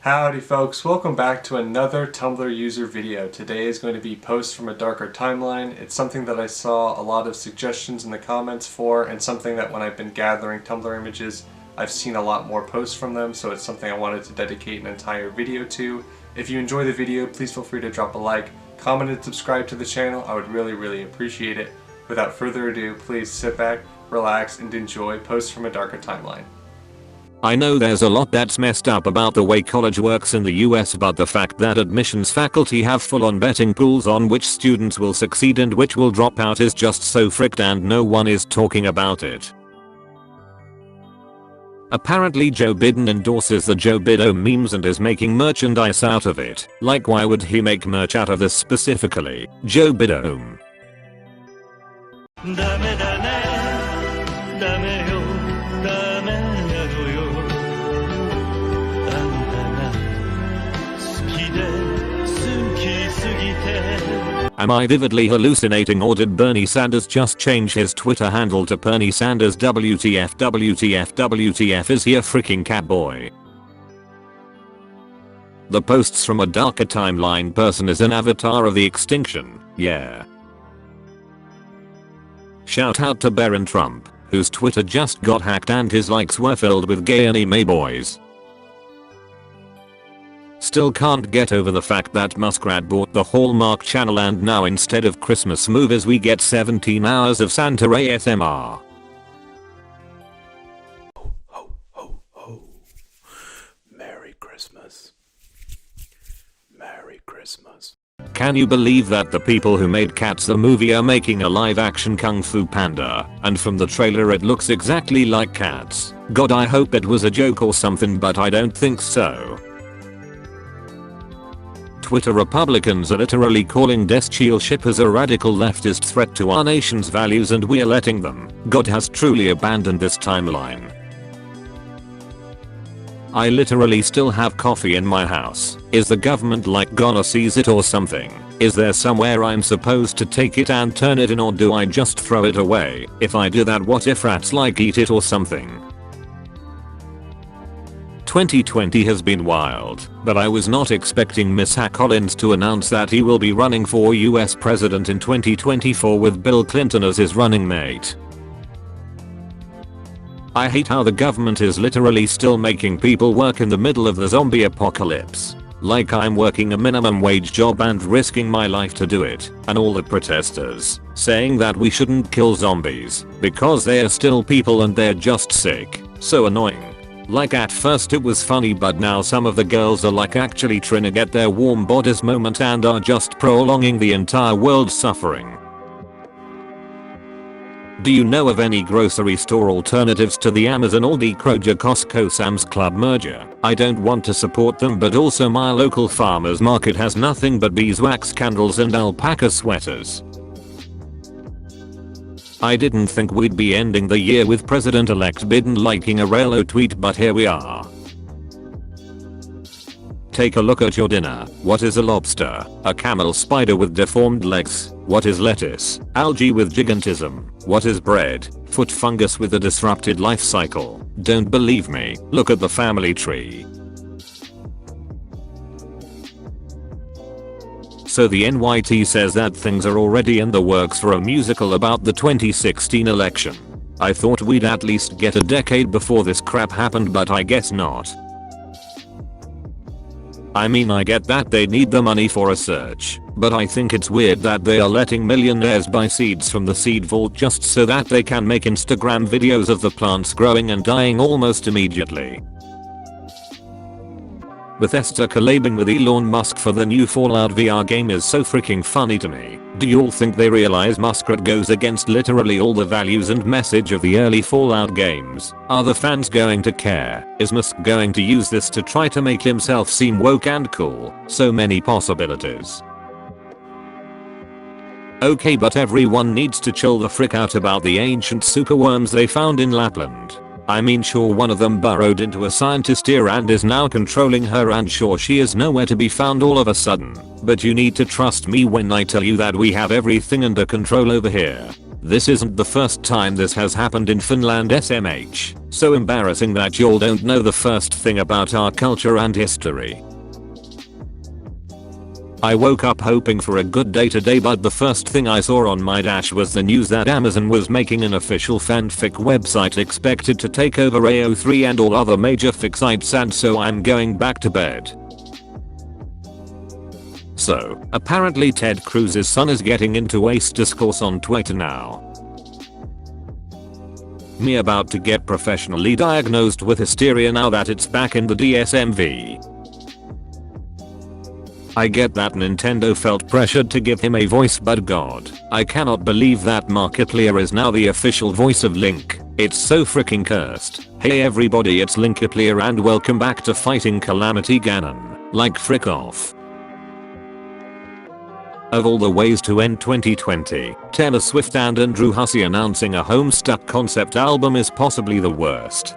Howdy folks, welcome back to another Tumblr user video. Today is going to be Posts from a Darker Timeline. It's something that I saw a lot of suggestions in the comments for, and something that when I've been gathering Tumblr images, I've seen a lot more posts from them, so it's something I wanted to dedicate an entire video to. If you enjoy the video, please feel free to drop a like, comment and subscribe to the channel. I would really appreciate it. Without further ado, please sit back, relax, and enjoy Posts from a Darker Timeline. I know there's a lot that's messed up about the way college works in the US, but the fact that admissions faculty have full-on betting pools on which students will succeed and which will drop out is just so fricked, and no one is talking about it. Apparently Joe Biden endorses the Joe Bido memes and is making merchandise out of it. Like, why would he make merch out of this specifically? Joe Bido. Am I vividly hallucinating, or did Bernie Sanders just change his Twitter handle to Bernie Sanders WTF WTF WTF? Is he a freaking catboy? The Posts from a Darker Timeline person is an avatar of the extinction, yeah. Shout out to Barron Trump, whose Twitter just got hacked and his likes were filled with gay anime boys. Still can't get over the fact that Muskrat bought the Hallmark Channel and now instead of Christmas movies we get 17 hours of Santa ASMR. Ho ho ho ho. Merry Christmas. Merry Christmas. Can you believe that the people who made Cats the movie are making a live action Kung Fu Panda, and from the trailer it looks exactly like Cats? God, I hope it was a joke or something, but I don't think so. Twitter Republicans are literally calling Descheel shippers a radical leftist threat to our nation's values, and we're letting them. God has truly abandoned this timeline. I literally still have coffee in my house. Is the government like gonna seize it or something? Is there somewhere I'm supposed to take it and turn it in, or do I just throw it away? If I do that, what if rats like eat it or something? 2020 has been wild, but I was not expecting Mr. Collins to announce that he will be running for US president in 2024 with Bill Clinton as his running mate. I hate how the government is literally still making people work in the middle of the zombie apocalypse. Like I'm working a minimum wage job and risking my life to do it, and all the protesters saying that we shouldn't kill zombies because they are still people and they're just sick. So annoying. Like, at first it was funny, but now some of the girls are like actually trying to get their warm bodies moment and are just prolonging the entire world's suffering. Do you know of any grocery store alternatives to the Amazon, Aldi, Kroger, Costco, Sam's Club merger? I don't want to support them, but also my local farmers market has nothing but beeswax candles and alpaca sweaters. I didn't think we'd be ending the year with President-elect Biden liking a Relo tweet, but here we are. Take a look at your dinner. What is a lobster? A camel spider with deformed legs. What is lettuce? Algae with gigantism. What is bread? Foot fungus with a disrupted life cycle. Don't believe me? Look at the family tree. So the NYT says that things are already in the works for a musical about the 2016 election. I thought we'd at least get a decade before this crap happened, but I guess not. I mean, I get that they need the money for research, but I think it's weird that they are letting millionaires buy seeds from the seed vault just so that they can make Instagram videos of the plants growing and dying almost immediately. Bethesda collabing with Elon Musk for the new Fallout VR game is so freaking funny to me. Do you all think they realize Muskrat goes against literally all the values and message of the early Fallout games? Are the fans going to care? Is Musk going to use this to try to make himself seem woke and cool? So many possibilities. Okay, but everyone needs to chill the frick out about the ancient superworms they found in Lapland. I mean, sure, one of them burrowed into a scientist ear and is now controlling her, and sure, she is nowhere to be found all of a sudden. But you need to trust me when I tell you that we have everything under control over here. This isn't the first time this has happened in Finland SMH. So embarrassing that y'all don't know the first thing about our culture and history. I woke up hoping for a good day today, but the first thing I saw on my dash was the news that Amazon was making an official fanfic website expected to take over AO3 and all other major fic sites, and so I'm going back to bed. So, apparently Ted Cruz's son is getting into ace discourse on Twitter now. Me about to get professionally diagnosed with hysteria now that it's back in the DSMV. I get that Nintendo felt pressured to give him a voice, but god, I cannot believe that Markiplier is now the official voice of Link. It's so freaking cursed. Hey everybody, it's Linkiplier and welcome back to Fighting Calamity Ganon. Like frick off. Of all the ways to end 2020, Taylor Swift and Andrew Hussey announcing a Homestuck concept album is possibly the worst.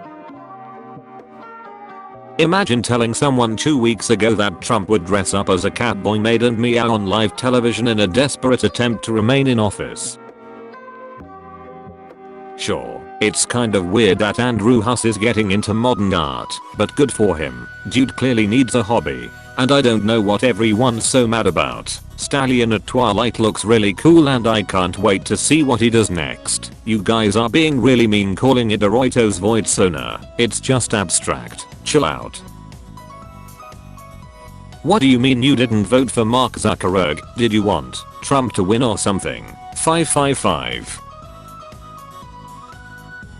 Imagine telling someone 2 weeks ago that Trump would dress up as a catboy maid and meow on live television in a desperate attempt to remain in office. Sure, it's kind of weird that Andrew Huss is getting into modern art, but good for him. Dude clearly needs a hobby. And I don't know what everyone's so mad about. Stallion at Twilight looks really cool and I can't wait to see what he does next. You guys are being really mean calling it a Reuters void sonar. It's just abstract. Chill out. What do you mean you didn't vote for Mark Zuckerberg? Did you want Trump to win or something? 555.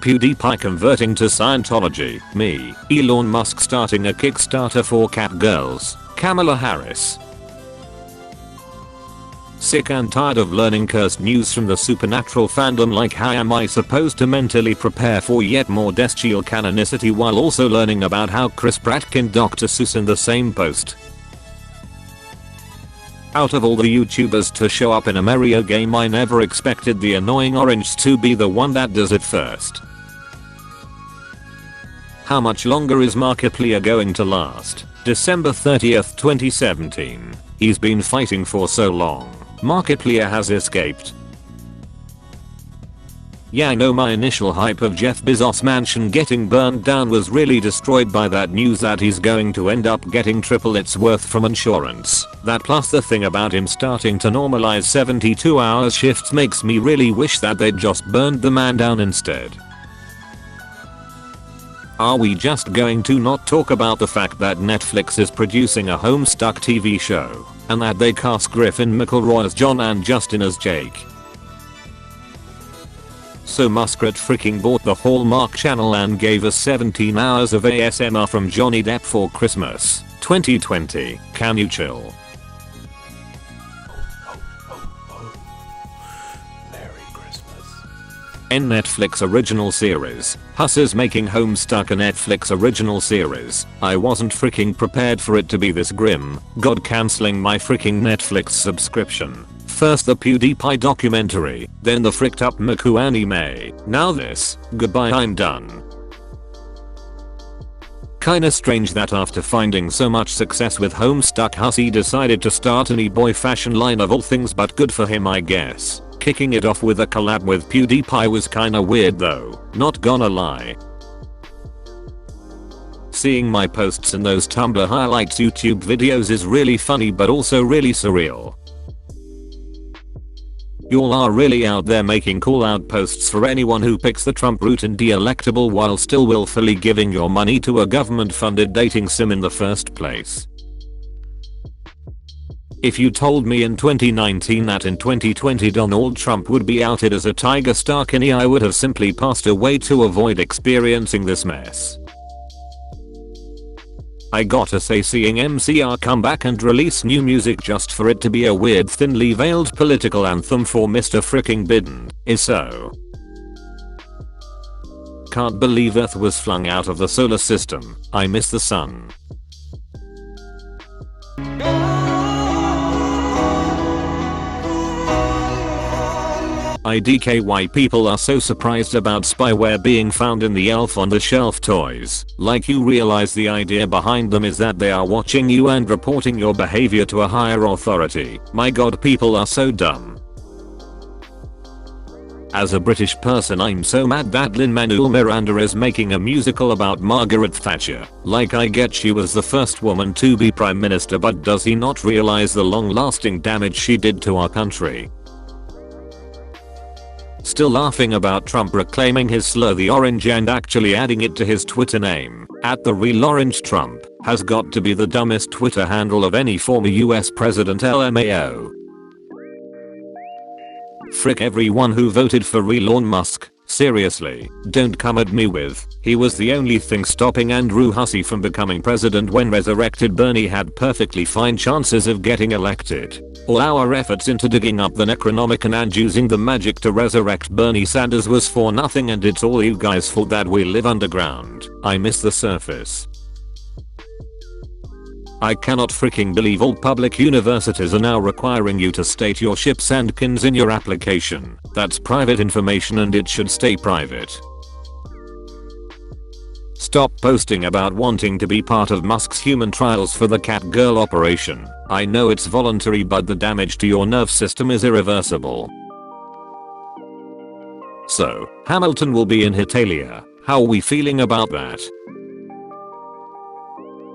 PewDiePie converting to Scientology. Me. Elon Musk starting a Kickstarter for cat girls. Kamala Harris. Sick and tired of learning cursed news from the supernatural fandom, like how am I supposed to mentally prepare for yet more bestial canonicity while also learning about how Chris Pratt can Dr. Seuss in the same post. Out of all the YouTubers to show up in a Mario game, I never expected the annoying orange to be the one that does it first. How much longer is Markiplier going to last? December 30th, 2017. He's been fighting for so long. Markiplier has escaped. Yeah, I know my initial hype of Jeff Bezos' mansion getting burned down was really destroyed by that news that he's going to end up getting triple its worth from insurance. That plus the thing about him starting to normalize 72-hour shifts makes me really wish that they'd just burned the man down instead. Are we just going to not talk about the fact that Netflix is producing a Homestuck TV show, and that they cast Griffin McElroy as John and Justin as Jake? So Muskrat freaking bought the Hallmark Channel and gave us 17 hours of ASMR from Johnny Depp for Christmas 2020. Can you chill? Merry Christmas. In Netflix original series, Huss is making Homestuck a Netflix original series. I wasn't freaking prepared for it to be this grim. God, cancelling my freaking Netflix subscription. First the PewDiePie documentary, then the fricked up Miku anime, now this. Goodbye, I'm done. Kinda strange that after finding so much success with Homestuck, Hussey decided to start an e-boy fashion line of all things, but good for him I guess. Kicking it off with a collab with PewDiePie was kinda weird though, not gonna lie. Seeing my posts in those Tumblr highlights YouTube videos is really funny but also really surreal. Y'all are really out there making call out posts for anyone who picks the Trump route and delectable while still willfully giving your money to a government funded dating sim in the first place. If you told me in 2019 that in 2020 Donald Trump would be outed as a tiger Starkini, I would have simply passed away to avoid experiencing this mess. I gotta say, seeing MCR come back and release new music just for it to be a weird thinly veiled political anthem for Mr. Fricking Biden is so. Can't believe Earth was flung out of the solar system. I miss the sun. IDK, why people are so surprised about spyware being found in the Elf on the Shelf toys. Like you realize the idea behind them is that they are watching you and reporting your behavior to a higher authority. My god, people are so dumb. As a British person, I'm so mad that Lin-Manuel Miranda is making a musical about Margaret Thatcher. Like, I get she was the first woman to be prime minister, but does he not realize the long-lasting damage she did to our country? Still laughing about Trump reclaiming his slur the orange and actually adding it to his Twitter name, @TheRealOrangeTrump, has got to be the dumbest Twitter handle of any former US president LMAO. Frick everyone who voted for Elon Musk. Seriously, don't come at me with, he was the only thing stopping Andrew Hussey from becoming president when resurrected Bernie had perfectly fine chances of getting elected. All our efforts into digging up the Necronomicon and using the magic to resurrect Bernie Sanders was for nothing, and it's all you guys' fault that we live underground. I miss the surface. I cannot freaking believe all public universities are now requiring you to state your ships and kins in your application. That's private information and it should stay private. Stop posting about wanting to be part of Musk's human trials for the cat girl operation. I know it's voluntary, but the damage to your nerve system is irreversible. So, Hamilton will be in Hitalia. How are we feeling about that?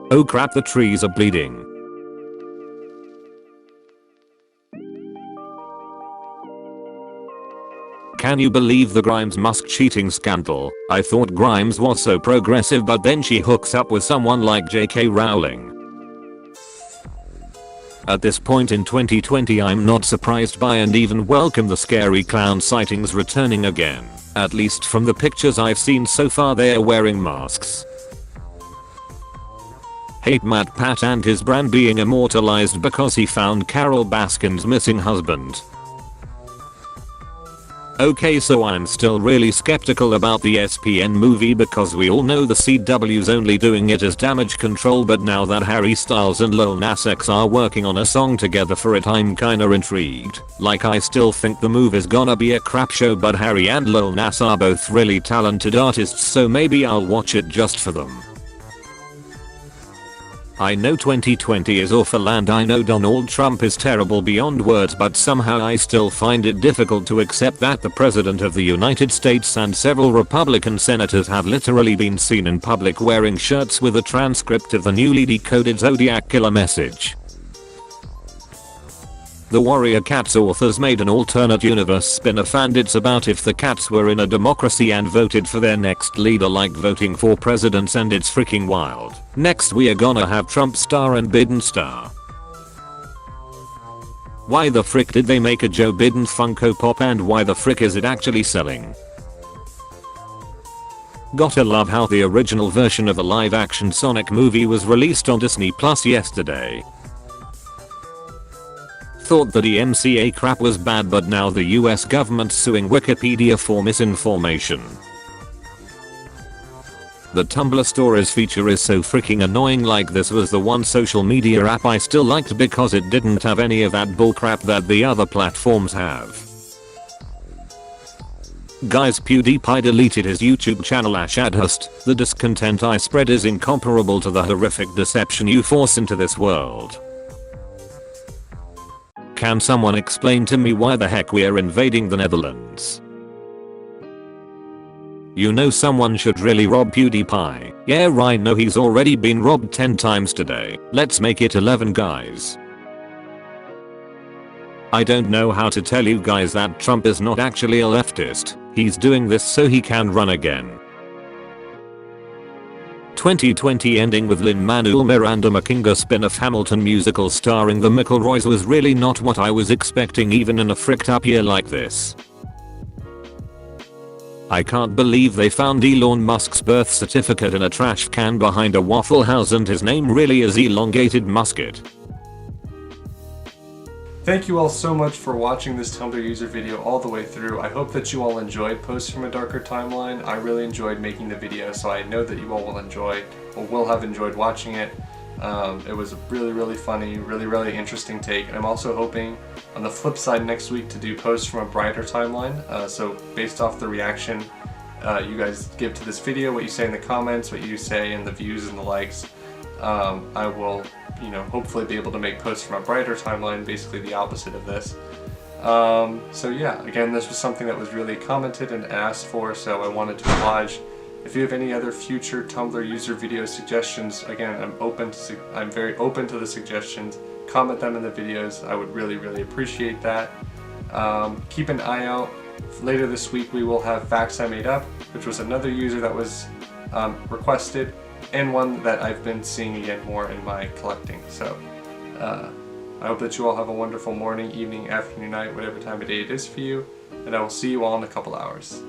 Oh crap, the trees are bleeding. Can you believe the Grimes-Musk cheating scandal? I thought Grimes was so progressive, but then she hooks up with someone like J.K. Rowling. At this point in 2020, I'm not surprised by and even welcome the scary clown sightings returning again. At least from the pictures I've seen so far, they're wearing masks. Hate Matt Pat and his brand being immortalized because he found Carol Baskin's missing husband. Okay, so I'm still really skeptical about the SPN movie because we all know the CW's only doing it as damage control, but now that Harry Styles and Lil Nas X are working on a song together for it, I'm kinda intrigued. Like, I still think the move is gonna be a crap show, but Harry and Lil Nas are both really talented artists, so maybe I'll watch it just for them. I know 2020 is awful and I know Donald Trump is terrible beyond words, but somehow I still find it difficult to accept that the President of the United States and several Republican senators have literally been seen in public wearing shirts with a transcript of the newly decoded Zodiac Killer message. The Warrior Cats authors made an alternate universe spin-off, and it's about if the cats were in a democracy and voted for their next leader, like voting for presidents, and it's freaking wild. Next we are gonna have Trump star and Biden star. Why the frick did they make a Joe Biden Funko Pop, and why the frick is it actually selling? Gotta love how the original version of a live-action Sonic movie was released on Disney Plus yesterday. Thought the DMCA crap was bad, but now the US government's suing Wikipedia for misinformation. The Tumblr Stories feature is so freaking annoying. Like, this was the one social media app I still liked because it didn't have any of that bullcrap that the other platforms have. Guys, PewDiePie deleted his YouTube channel @adhust. The discontent I spread is incomparable to the horrific deception you force into this world. Can someone explain to me why the heck we're invading the Netherlands? You know someone should really rob PewDiePie. Yeah, I know he's already been robbed 10 times today. Let's make it 11, guys. I don't know how to tell you guys that Trump is not actually a leftist. He's doing this so he can run again. 2020 ending with Lin-Manuel Miranda making a spin-off Hamilton musical starring the McElroys was really not what I was expecting, even in a fricked up year like this. I can't believe they found Elon Musk's birth certificate in a trash can behind a Waffle House and his name really is Elongated Musket. Thank you all so much for watching this Tumblr user video all the way through. I hope that you all enjoyed Posts from a Darker Timeline. I really enjoyed making the video, so I know that you all will enjoy, or will have enjoyed watching it. It was a really funny, really interesting take, and I'm also hoping on the flip side next week to do Posts from a Brighter Timeline. So based off the reaction you guys give to this video, what you say in the comments, what you say in the views and the likes, I will, hopefully be able to make Posts from a Brighter Timeline, basically the opposite of this. So yeah, again, this was something that was really commented and asked for, so I wanted to oblige. If you have any other future Tumblr user video suggestions, again, I'm very open to the suggestions. Comment them in the videos. I would really appreciate that. Keep an eye out. Later this week we will have Facts I Made Up, which was another user that was requested, and one that I've been seeing again more in my collecting. So I hope that you all have a wonderful morning, evening, afternoon, night, whatever time of day it is for you, and I will see you all in a couple hours.